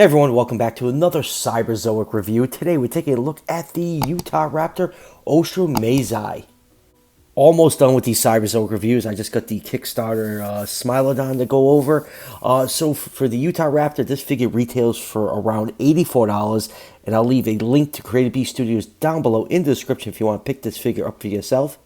Hey everyone, welcome back to another Cyberzoic review. Today we're taking a look at the Utahraptor ostrommaysi. Almost done with these Cyberzoic reviews. I just got the Kickstarter Smilodon to go over. So for the Utahraptor, this figure retails for around $84, and I'll leave a link to Creative Beast Studios down below in the description if you want to pick this figure up for yourself.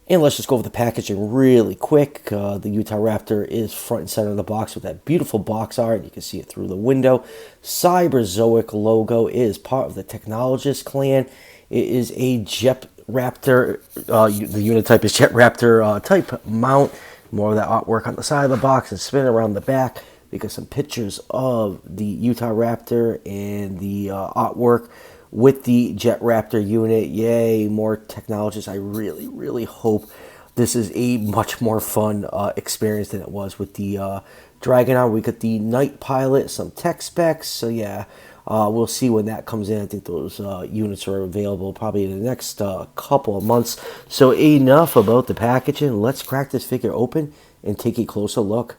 And let's just go over the packaging really quick. The Utahraptor is front and center of the box with that beautiful box art. You can see it through the window. Cyberzoic logo is part of the Technologist clan. It is a Jet Raptor. The unit type is Jet Raptor type mount. More of that artwork on the side of the box and spin around the back. We got some pictures of the Utahraptor and the artwork with the Jet Raptor unit. Yay, more Technologists. I really hope this is a much more fun experience than it was with the Dragonaut. We got the Night Pilot, some tech specs. So yeah, we'll see when that comes in. I think those units are available probably in the next couple of months. So enough about the packaging. Let's crack this figure open and take a closer look.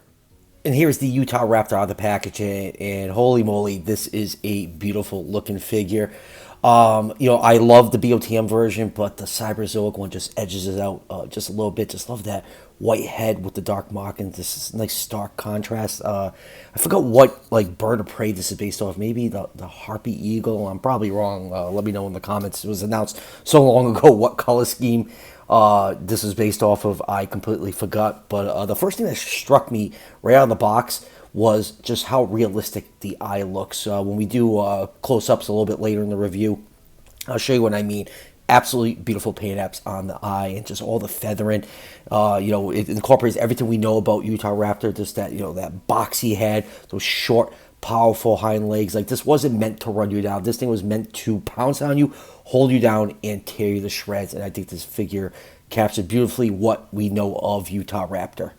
And here's the Utahraptor out of the packaging, and holy moly, this is a beautiful looking figure. I love the BOTM version, but the Cyberzoic one just edges it out just a little bit. Just love that white head with the dark markings. This is nice stark contrast. I forgot what bird of prey this is based off. Maybe the harpy eagle. I'm probably wrong. Let me know in the comments. It was announced so long ago what color scheme this is based off of. I completely forgot. But the first thing that struck me right out of the box was just how realistic the eye looks. When we do close-ups a little bit later in the review, I'll show you what I mean. Absolutely beautiful paint apps on the eye and just all the feathering. It incorporates everything we know about Utahraptor. Just that, that boxy head, those short, powerful hind legs. Like, this wasn't meant to run you down. This thing was meant to pounce on you, hold you down, and tear you to shreds. And I think this figure captured beautifully what we know of Utahraptor.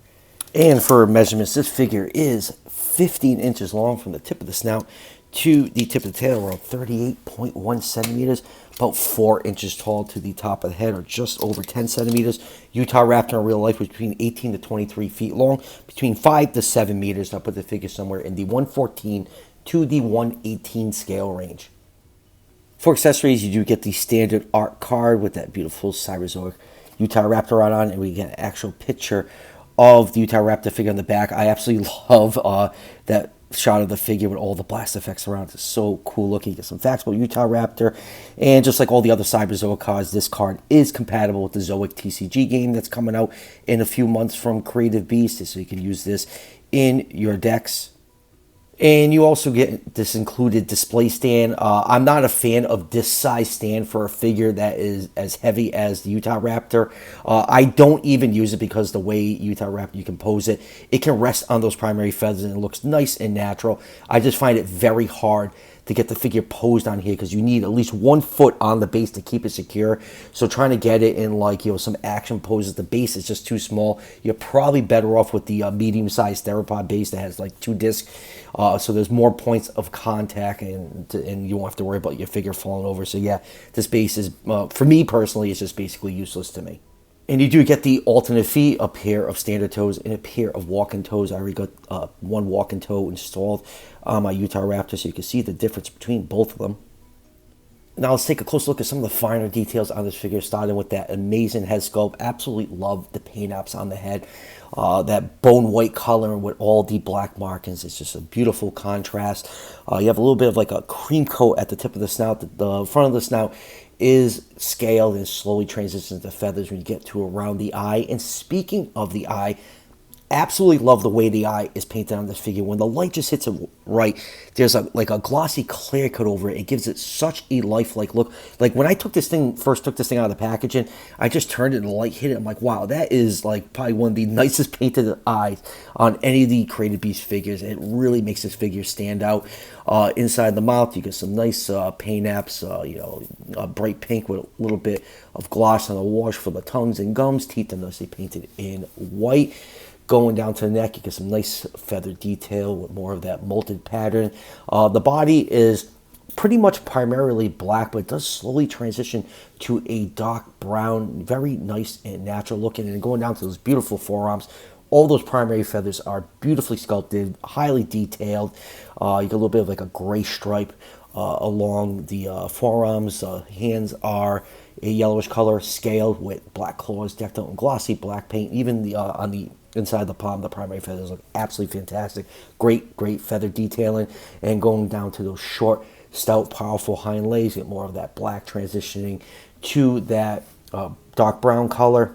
And for measurements, this figure is 15 inches long from the tip of the snout to the tip of the tail, around 38.1 centimeters, about 4 inches tall to the top of the head, or just over 10 centimeters. Utahraptor in real life was between 18 to 23 feet long, between 5 to 7 meters. I'll put the figure somewhere in the 114 to the 118 scale range. For accessories, you do get the standard art card with that beautiful Cyberzoic Utahraptor art on, and we get an actual picture of the Utahraptor figure on the back. I absolutely love that shot of the figure with all the blast effects around. It's so cool looking. You get some facts about Utahraptor, and just like all the other Cyberzoic cards, this card is compatible with the Zoic TCG game that's coming out in a few months from Creative Beast, so you can use this in your decks. And you also get this included display stand. I'm not a fan of this size stand for a figure that is as heavy as the Utahraptor. I don't even use it because the way Utahraptor, you can pose it, it can rest on those primary feathers and it looks nice and natural. I just find it very hard to get the figure posed on here because you need at least 1 foot on the base to keep it secure. So trying to get it in some action poses, the base is just too small. You're probably better off with the medium-sized theropod base that has 2 discs. So there's more points of contact and you won't have to worry about your figure falling over. So yeah, this base is, for me personally, it's just basically useless to me. And you do get the alternate feet, a pair of standard toes and a pair of walking toes. I already got one walking toe installed on my Utahraptor, so you can see the difference between both of them. Now let's take a close look at some of the finer details on this figure, starting with that amazing head sculpt. Absolutely love the paint apps on the head. That bone white color with all the black markings. It's just a beautiful contrast. You have a little bit of a cream coat at the tip of the snout. The front of the snout is scaled and slowly transitions to feathers when you get to around the eye. And speaking of the eye, absolutely love the way the eye is painted on this figure. When the light just hits it right, there's a glossy clear coat over it. It gives it such a lifelike look. Like when I first took this thing out of the packaging, I just turned it and the light hit it. I'm like, wow, that is probably one of the nicest painted eyes on any of the Creative Beast figures. It really makes this figure stand out. Inside the mouth, you get some nice paint apps, bright pink with a little bit of gloss on the wash for the tongues and gums. Teeth are nicely painted in white. Going down to the neck, you get some nice feather detail with more of that molted pattern. The body is pretty much primarily black, but it does slowly transition to a dark brown, very nice and natural looking. And going down to those beautiful forearms, All those primary feathers are beautifully sculpted, highly detailed. You get a little bit of like a gray stripe along the forearms. Hands are a yellowish color, scaled with black claws, decked out in glossy black paint. Even on the inside of the palm, the primary feathers look absolutely fantastic. Great feather detailing, and going down to those short, stout, powerful hind legs, get more of that black transitioning to that dark brown color,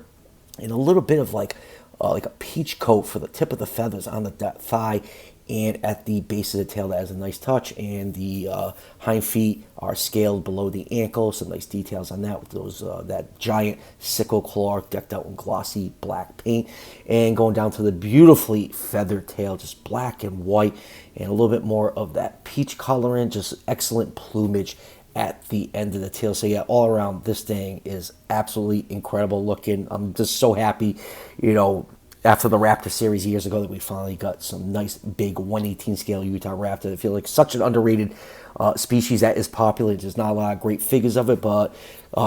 and a little bit of like a peach coat for the tip of the feathers on the thigh and at the base of the tail. That has a nice touch, and the hind feet are scaled below the ankle. Some nice details on that with those that giant sickle claw decked out in glossy black paint, and going down to the beautifully feathered tail, just black and white, and a little bit more of that peach coloring. Just excellent plumage at the end of the tail. So yeah, all around, this thing is absolutely incredible looking. I'm just so happy, after the Raptor series years ago, that we finally got some nice big 1/18 scale Utahraptor. I feel like such an underrated species that is popular. There's not a lot of great figures of it, but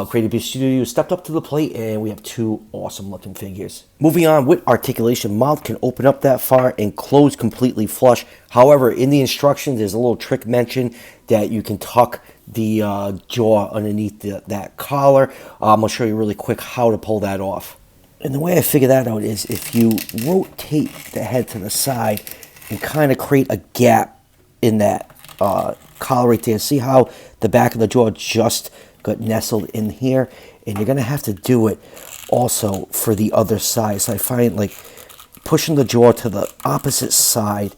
Creative Beast Studios stepped up to the plate, and we have two awesome looking figures. Moving on with articulation, mouth can open up that far and close completely flush. However, in the instructions, there's a little trick mentioned that you can tuck the jaw underneath that collar. I'm going to show you really quick how to pull that off. And the way I figure that out is if you rotate the head to the side and kind of create a gap in that collar right there. See how the back of the jaw just got nestled in here? And you're going to have to do it also for the other side. So I find like pushing the jaw to the opposite side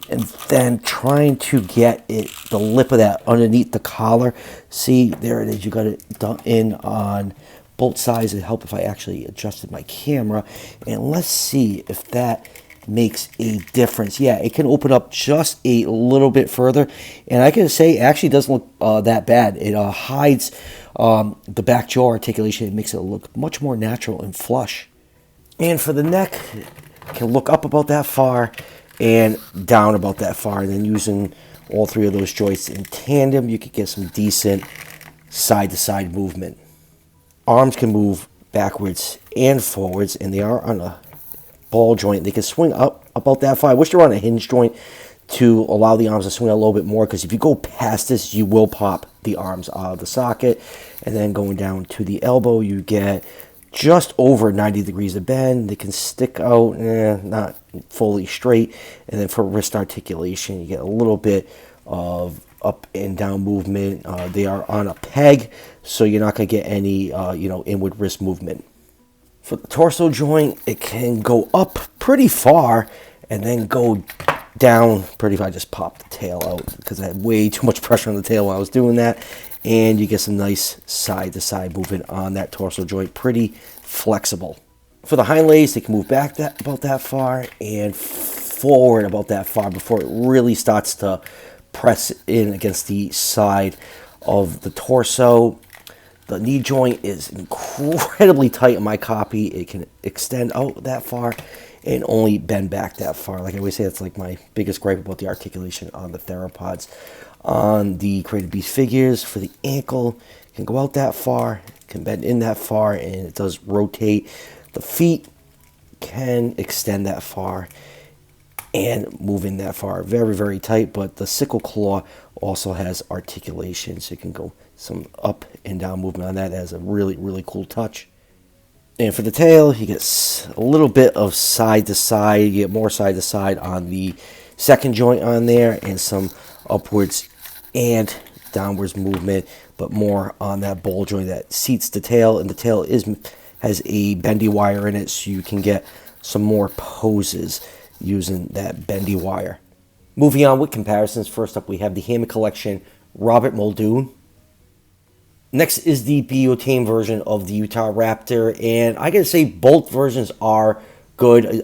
and then trying to get the lip of that underneath the collar. See, there it is. You got it done in on both sides. It'd help if I actually adjusted my camera, and let's see if that makes a difference. Yeah, it can open up just a little bit further, and I can say it actually doesn't look that bad. It hides the back jaw articulation. It makes it look much more natural and flush. And for the neck, it can look up about that far and down about that far, and then using all three of those joints in tandem, you could get some decent side-to-side movement. Arms can move backwards and forwards, and they are on a ball joint. They can swing up about that far. I wish they were on a hinge joint to allow the arms to swing a little bit more, because if you go past this, you will pop the arms out of the socket. And then going down to the elbow, you get just over 90 degrees of bend. They can stick out, not fully straight. And then for wrist articulation, you get a little bit of up and down movement. They are on a peg, so you're not going to get any inward wrist movement. For the torso joint, it can go up pretty far and then go down pretty far. I just popped the tail out because I had way too much pressure on the tail while I was doing that. And you get some nice side-to-side movement on that torso joint. Pretty flexible. For the hind legs, they can move back about that far and forward about that far before it really starts to press in against the side of the torso. The knee joint is incredibly tight in my copy. It can extend out that far and only bend back that far. Like I always say, that's like my biggest gripe about the articulation on the theropods. On the Creative Beast figures, for the ankle, it can go out that far, can bend in that far, and it does rotate. The feet can extend that far and move in that far. Very tight, but the sickle claw also has articulation, so you can go some up and down movement on that. It has a really cool touch. And for the tail, you get a little bit of side to side. You get more side to side on the second joint on there, and some upwards and downwards movement, but more on that ball joint that seats the tail. And the tail has a bendy wire in it, so you can get some more poses using that bendy wire. Moving on with comparisons, first up we have the Hammond Collection Robert Muldoon. Next is the Biotain version of the Utahraptor, and I gotta say both versions are good.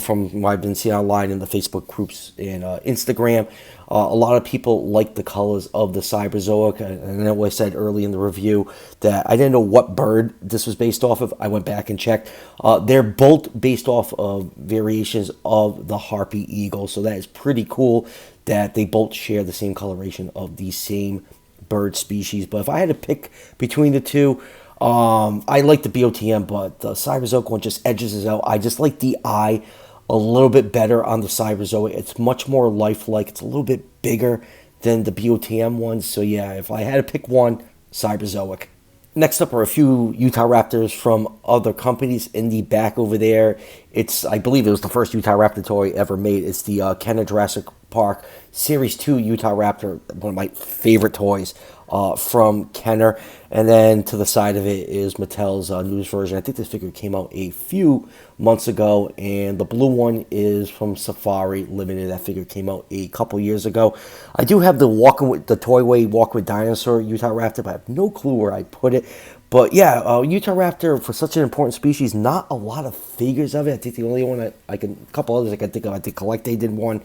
From what I've been seeing online in the Facebook groups and Instagram, a lot of people like the colors of the Cyberzoic. And I know I said early in the review that I didn't know what bird this was based off of. I went back and checked. They're both based off of variations of the harpy eagle, so that is pretty cool that they both share the same coloration of the same bird species. But if I had to pick between the two, I like the BOTM, but the Cyberzoic one just edges it out. I just like the eye a little bit better on the Cyberzoic. It's much more lifelike. It's a little bit bigger than the BOTM ones. So yeah, if I had to pick one, Cyberzoic. Next up are a few Utahraptors from other companies. In the back over there, I believe it was the first Utahraptor toy ever made. It's the Kenner Jurassic Park Series 2 Utahraptor, one of my favorite toys from Kenner. And then to the side of it is Mattel's news version. I think this figure came out a few months ago, and the blue one is from Safari Limited. That figure came out a couple years ago. I do have the Toyway Walk with Dinosaur Utahraptor, but I have no clue where I put it. But yeah, Utahraptor, for such an important species, not a lot of figures of it. I think the only one a couple others I can think of, I think Collecte did one,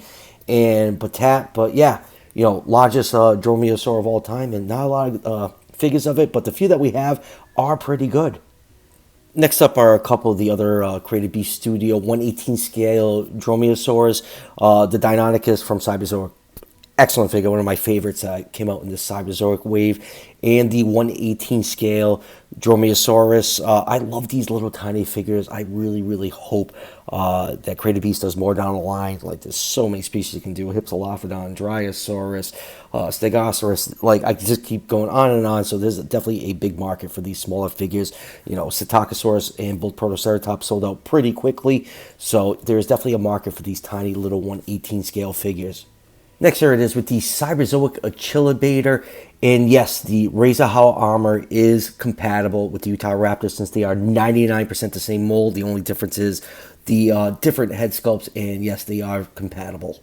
and Batat. But yeah, largest dromaeosaur of all time, and not a lot of figures of it, but the few that we have are pretty good. Next up are a couple of the other Created Beast Studio 1/18 scale dromaeosaurs. The Deinonychus from Cyberzoic, excellent figure, one of my favorites that came out in the Cyberzoic wave, and the 1/18 scale Dromaeosaurus. I love these little tiny figures. I really, really hope that Created Beast does more down the line. Like, there's so many species you can do: Hypsilophodon, Dryosaurus, Stegosaurus. Like, I can just keep going on and on. So there's definitely a big market for these smaller figures. Psittacosaurus and both Protoceratops sold out pretty quickly. So there's definitely a market for these tiny little 1/18 scale figures. Next, here it is with the Cyberzoic Utahraptor. And yes, the Razor Hollow armor is compatible with the Utahraptor, since they are 99% the same mold. The only difference is the different head sculpts, and yes, they are compatible.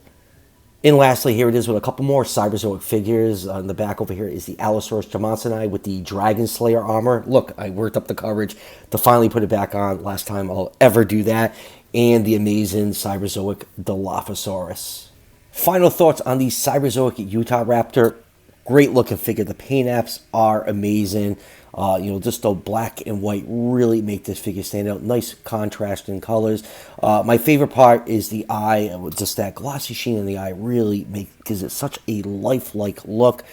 And lastly, here it is with a couple more Cyberzoic figures. On the back over here is the Allosaurus johnsoni with the Dragon Slayer armor. Look, I worked up the courage to finally put it back on. Last time I'll ever do that. And the amazing Cyberzoic Dilophosaurus. Final thoughts on the Cyberzoic Utahraptor. Great looking figure. The paint apps are amazing. Just the black and white really make this figure stand out. Nice contrast in colors. My favorite part is the eye. Just that glossy sheen in the eye really gives it such a lifelike look.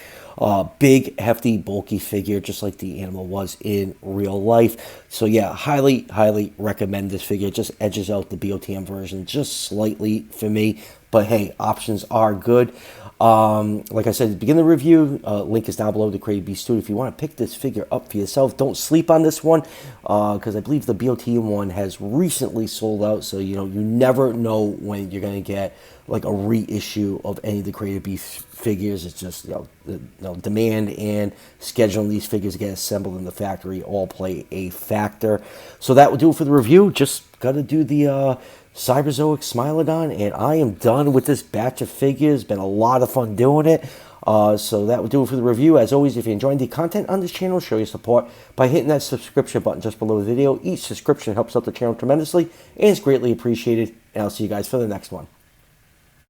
Big, hefty, bulky figure, just like the animal was in real life. So yeah, highly, highly recommend this figure. It just edges out the BOTM version just slightly for me. But hey, options are good. Like I said at the beginning of the review, link is down below, the Created Beast Studio. If you want to pick this figure up for yourself, don't sleep on this one, because I believe the BOTM one has recently sold out. So you never know when you're going to get like a reissue of any of the Created Beast figures. It's just demand and scheduling these figures to get assembled in the factory all play a factor. So that will do it for the review. Just got to do the Cyberzoic Smilodon, and I am done with this batch of figures. Been a lot of fun doing it. So that will do it for the review. As always, if you enjoyed the content on this channel, show your support by hitting that subscription button just below the video. Each subscription helps out the channel tremendously and is greatly appreciated. And I'll see you guys for the next one.